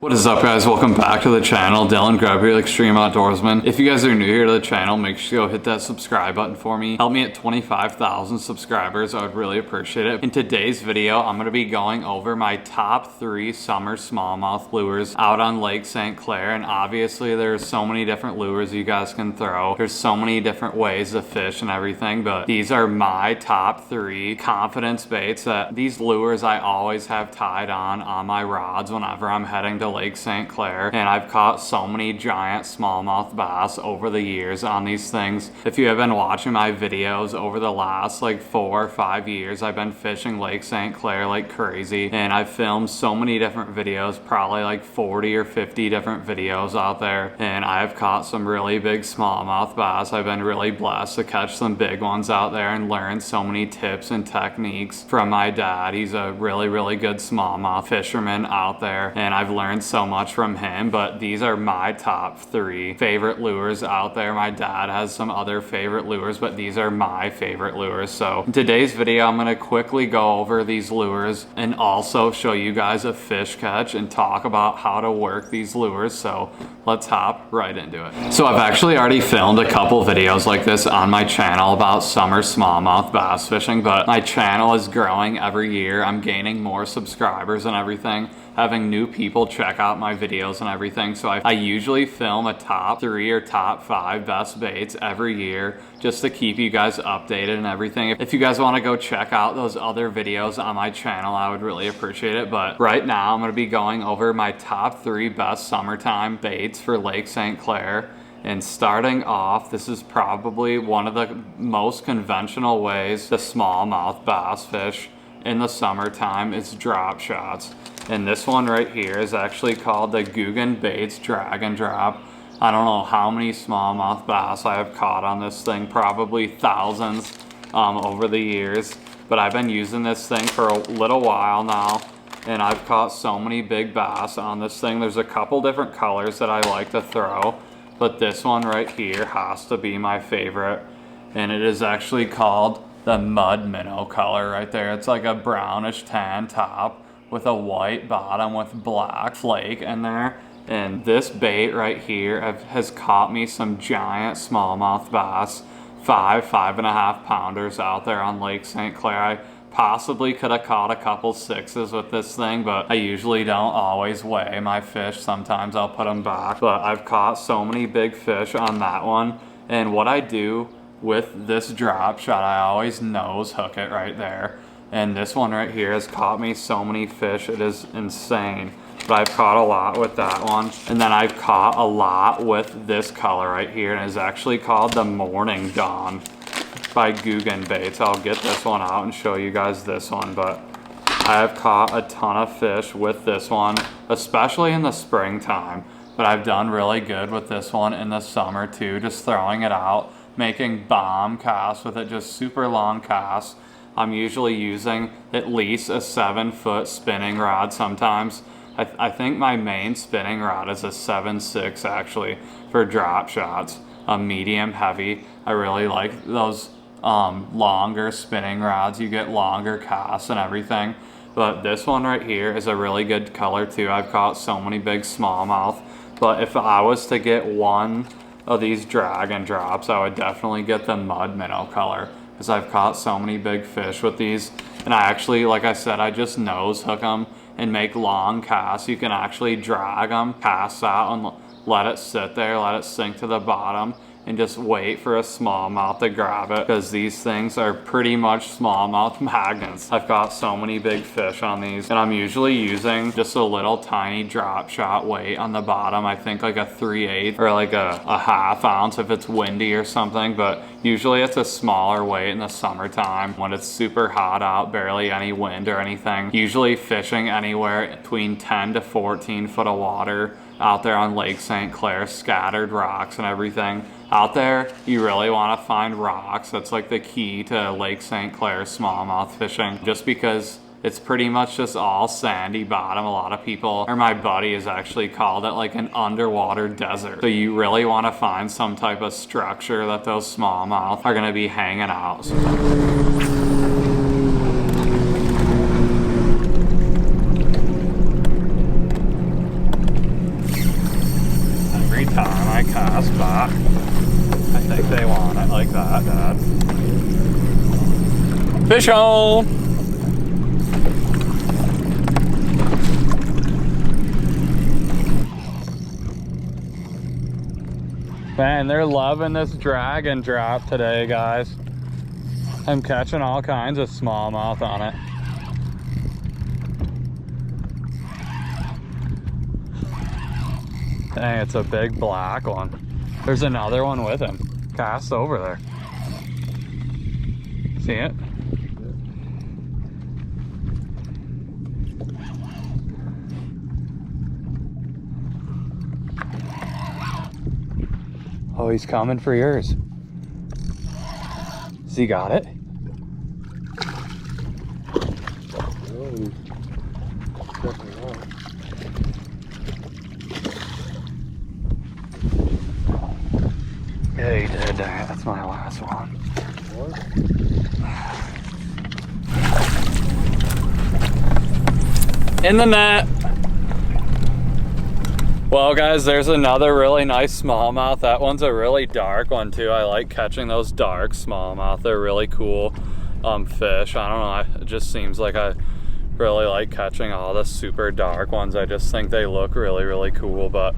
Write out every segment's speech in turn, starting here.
What is up, guys? Welcome back to the channel. Dylan Grubb here, Extreme.Outdoorsmen. If you guys are new here to the channel, make sure you go hit that subscribe button for me. Help me at 25,000 subscribers. I would really appreciate it. In today's video, I'm going to be going over my top 3 summer smallmouth lures out on Lake St. Clair. And obviously, there's so many different lures you guys can throw. There's so many different ways to fish and everything, but these are my top 3 confidence baits. That these lures I always have tied on my rods whenever I'm heading to Lake St. Clair, and I've caught so many giant smallmouth bass over the years on these things. If you have been watching my videos over the last like 4 or 5 years, I've been fishing Lake St. Clair like crazy, and I've filmed so many different videos, probably like 40 or 50 different videos out there, and I've caught some really big smallmouth bass. I've been really blessed to catch some big ones out there and learn so many tips and techniques from my dad. He's a really good smallmouth fisherman out there, and I've learned so much from him. But these are my top 3 favorite lures out there. My dad has some other favorite lures, but these are my favorite lures. So in today's video, I'm going to quickly go over these lures and also show you guys a fish catch and talk about how to work these lures. So let's hop right into it. So I've actually already filmed a couple videos like this on my channel about summer smallmouth bass fishing, but my channel is growing every year. I'm gaining more subscribers and everything, having new people check out my videos and everything. So I usually film a top 3 or top 5 best baits every year just to keep you guys updated and everything. If you guys want to go check out those other videos on my channel, I would really appreciate it. But right now I'm going to be going over my top 3 best summertime baits for Lake St. Clair. And starting off, this is probably one of the most conventional ways to smallmouth bass fish in the summertime is drop shots. And this one right here is actually called the BAITS Drag and Drop. I don't know how many smallmouth bass I have caught on this thing, probably thousands over the years. But I've been using this thing for a little while now, and I've caught so many big bass on this thing. There's a couple different colors that I like to throw, but this one right here has to be my favorite. And it is actually called the mud minnow color right there. It's like a brownish tan top with a white bottom with black flake in there. And this bait right here has caught me some giant smallmouth bass, 5.5 pounders out there on Lake St. Clair. I possibly could have caught a couple 6s with this thing, but I usually don't always weigh my fish. Sometimes I'll put them back, but I've caught so many big fish on that one. And what I do with this drop shot, I always nose hook it right there. And this one right here has caught me so many fish, it is insane. But I've caught a lot with that one. And then I've caught a lot with this color right here, and it's actually called the Morning Dawn by BAITS. I'll get this one out and show you guys this one, but I have caught a ton of fish with this one, especially in the springtime. But I've done really good with this one in the summer too, just throwing it out, making bomb casts with it, just super long casts. I'm usually using at least a 7-foot spinning rod sometimes. I think my main spinning rod is a 7.6 actually for drop shots, a medium heavy. I really like those longer spinning rods. You get longer casts and everything. But this one right here is a really good color too. I've caught so many big smallmouth. But if I was to get one of these drag and drops, I would definitely get the mud minnow color, because I've caught so many big fish with these. And I actually, like I said, I just nose hook them and make long casts. You can actually drag them, cast out, and let it sit there, let it sink to the bottom, and just wait for a smallmouth to grab it, because these things are pretty much smallmouth magnets. I've got so many big fish on these, and I'm usually using just a little tiny drop shot weight on the bottom. I think like a 3/8 or like a ½ ounce if it's windy or something, but usually it's a smaller weight in the summertime when it's super hot out, barely any wind or anything. Usually fishing anywhere between 10 to 14 foot of water out there on Lake St. Clair, scattered rocks and everything. Out there, you really want to find rocks. That's like the key to Lake St. Clair smallmouth fishing, just because it's pretty much just all sandy bottom. A lot of people, or my buddy has actually called it like an underwater desert. So you really want to find some type of structure that those smallmouth are going to be hanging out. time I cast back, I think they want it like that, Dad. Fish on! Man, they're loving this drag and drop today, guys. I'm catching all kinds of smallmouth on it. Dang, it's a big black one. There's another one with him. Cast over there. See it? Oh, he's coming for yours. Has he got it? Yeah, he did. Dang it, that's my last one. In the net. Well, guys, there's another really nice smallmouth. That one's a really dark one too. I like catching those dark smallmouth. They're really cool fish. I don't know, it just seems like I really like catching all the super dark ones. I just think they look really, really cool. But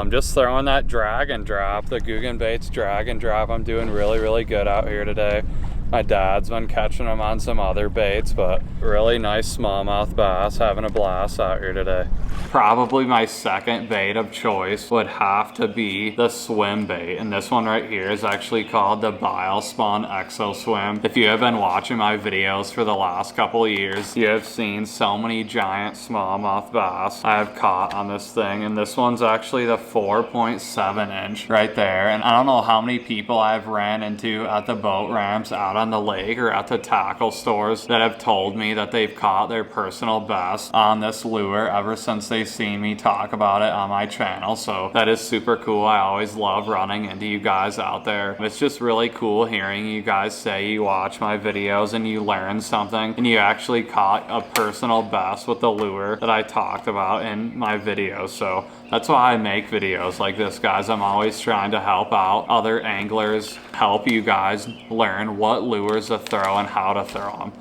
just throwing that drag and drop, the Guggen Baits drag and drop. I'm doing really, really good out here today. My dad's been catching them on some other baits, but really nice smallmouth bass, having a blast out here today. Probably my second bait of choice would have to be the swim bait, and this one right here is actually called the Bile Spawn Exo Swim. If you have been watching my videos for the last couple of years, you have seen so many giant smallmouth bass I have caught on this thing, and this one's actually the 4.7 inch right there. And I don't know how many people I've ran into at the boat ramps out on the lake or at the tackle stores that have told me that they've caught their personal best on this lure ever since they've seen me talk about it on my channel. So that is super cool. I always love running into you guys out there. It's just really cool hearing you guys say you watch my videos and you learn something and you actually caught a personal best with the lure that I talked about in my videos. So that's why I make videos like this, guys. I'm always trying to help out other anglers, help you guys learn what lures to throw and how to throw them.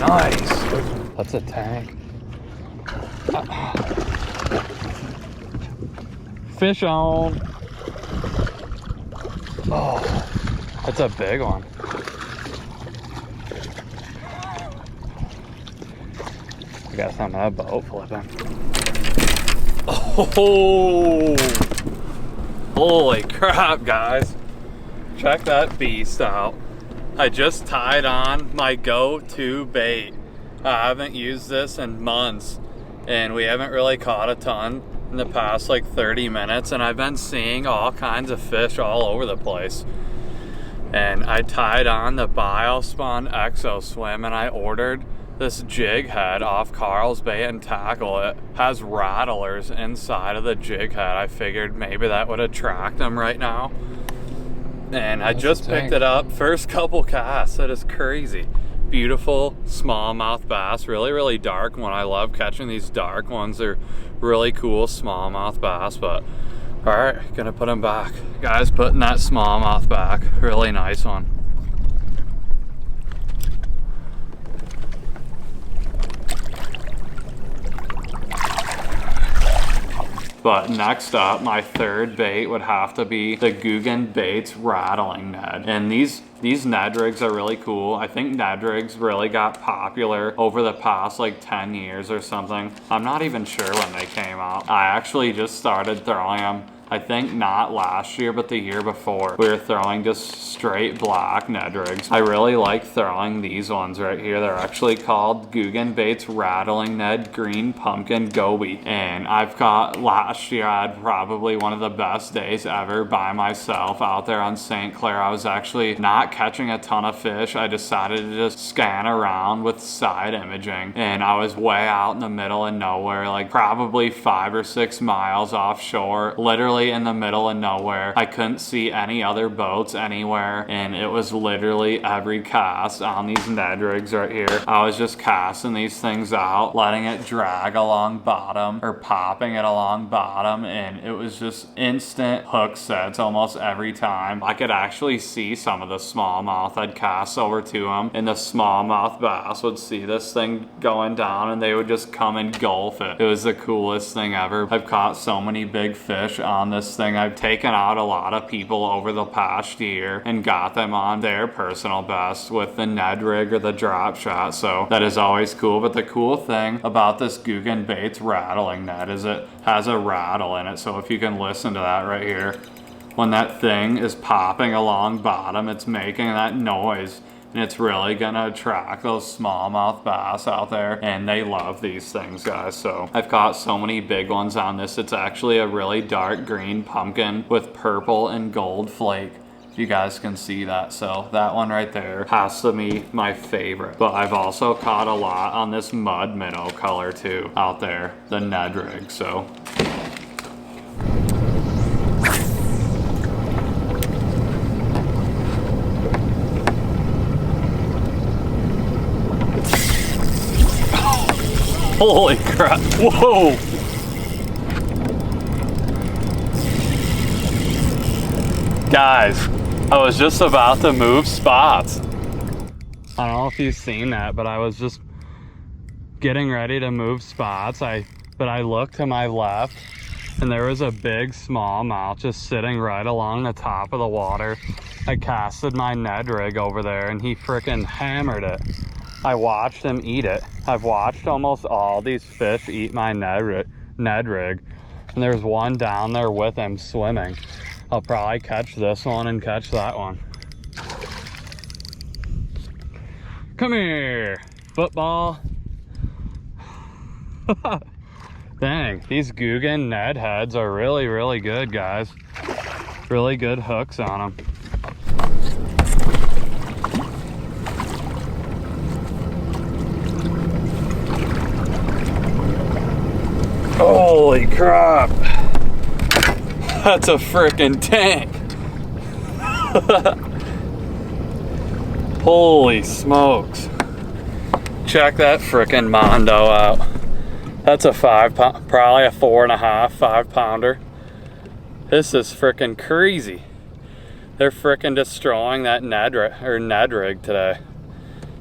Nice. That's a tank. Fish on. Oh, that's a big one. I guess I'm a boat flipping. Oh, holy crap, guys. Check that beast out. I just tied on my go-to bait. I haven't used this in months and we haven't really caught a ton in the past like 30 minutes, and I've been seeing all kinds of fish all over the place. And I tied on the Bile Spawn Exo Swim and I ordered this jig head off Karls Bait and Tackle. It has rattlers inside of the jig head. I figured maybe that would attract them right now. And I just picked it up, first couple casts. That is crazy. Beautiful smallmouth bass, really, really dark one. I love catching these dark ones. They're really cool smallmouth bass, but all right, gonna put them back. Guys, putting that smallmouth back, really nice one. But next up, my third bait would have to be the Guggen Baits rattling Ned. And these Ned rigs are really cool. I think Ned rigs really got popular over the past like 10 years or something. I'm not even sure when they came out. I actually just started throwing them I think not last year, but the year before, we were throwing just straight black Ned rigs. I really like throwing these ones right here. They're actually called BAITS Rattling Ned Green Pumpkin Goby. And I've caught, last year I had probably one of the best days ever by myself out there on St. Clair. I was actually not catching a ton of fish. I decided to just scan around with side imaging, and I was way out in the middle of nowhere, like probably 5 or 6 miles offshore, literally in the middle of nowhere. I couldn't see any other boats anywhere, and it was literally every cast on these Ned rigs right here. I was just casting these things out, letting it drag along bottom or popping it along bottom, and it was just instant hook sets almost every time. I could actually see some of the smallmouth. I'd cast over to them, and the smallmouth bass would see this thing going down, and they would just come and gulf it. It was the coolest thing ever. I've caught so many big fish on this thing. I've taken out a lot of people over the past year and got them on their personal best with the Ned rig or the drop shot, so that is always cool. But the cool thing about this BAITS rattling net is it has a rattle in it, so if you can listen to that right here, when that thing is popping along bottom, it's making that noise, and it's really gonna attract those smallmouth bass out there, and they love these things, guys. So I've caught so many big ones on this. It's actually a really dark green pumpkin with purple and gold flake, if you guys can see that. So that one right there has to be my favorite. But I've also caught a lot on this mud minnow color too out there, the Ned rig. So holy crap, whoa! Guys, I was just about to move spots. I don't know if you've seen that, but I was just getting ready to move spots. But I looked to my left, and there was a big smallmouth just sitting right along the top of the water. I casted my Ned rig over there, and he freaking hammered it. I watched him eat it. I've watched almost all these fish eat my Ned rig, and there's one down there with him swimming. I'll probably catch this one and catch that one. Come here, football. Dang, these Googan Ned heads are really, really good, guys. Really good hooks on them. Holy crap, that's a freaking tank. Holy smokes. Check that freaking mondo out. That's a 5 pound, probably a 4.5, 5 pounder. This is freaking crazy. They're freaking destroying that Ned rig today.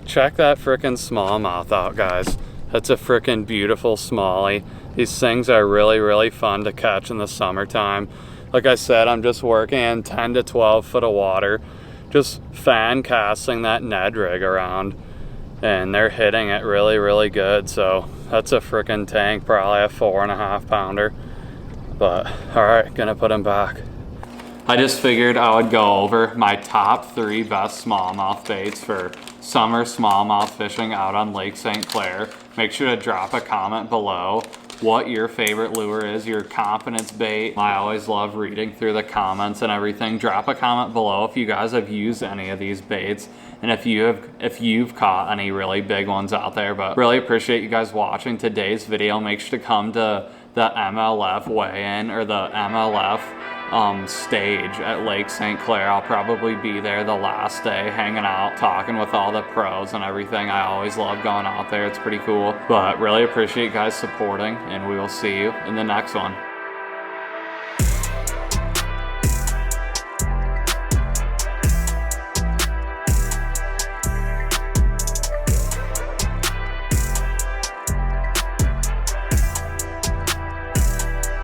Check that freaking smallmouth out, guys. That's a freaking beautiful smallie. These things are really, really fun to catch in the summertime. Like I said, I'm just working in 10 to 12 foot of water, just fan casting that Ned rig around, and they're hitting it really, really good. So that's a freaking tank, probably a 4.5 pounder. But all right, gonna put him back. I just figured I would go over my top 3 best smallmouth baits for summer smallmouth fishing out on Lake St. Clair. Make sure to drop a comment below what your favorite lure is, your confidence bait. I always love reading through the comments and everything. Drop a comment below if you guys have used any of these baits, and if you've caught any really big ones out there. But really appreciate you guys watching today's video. Make sure to come to the MLF weigh-in or the MLF stage at Lake St. Clair. I'll probably be there the last day, hanging out, talking with all the pros and everything. I always love going out there. It's pretty cool. But really appreciate you guys supporting, and we will see you in the next one.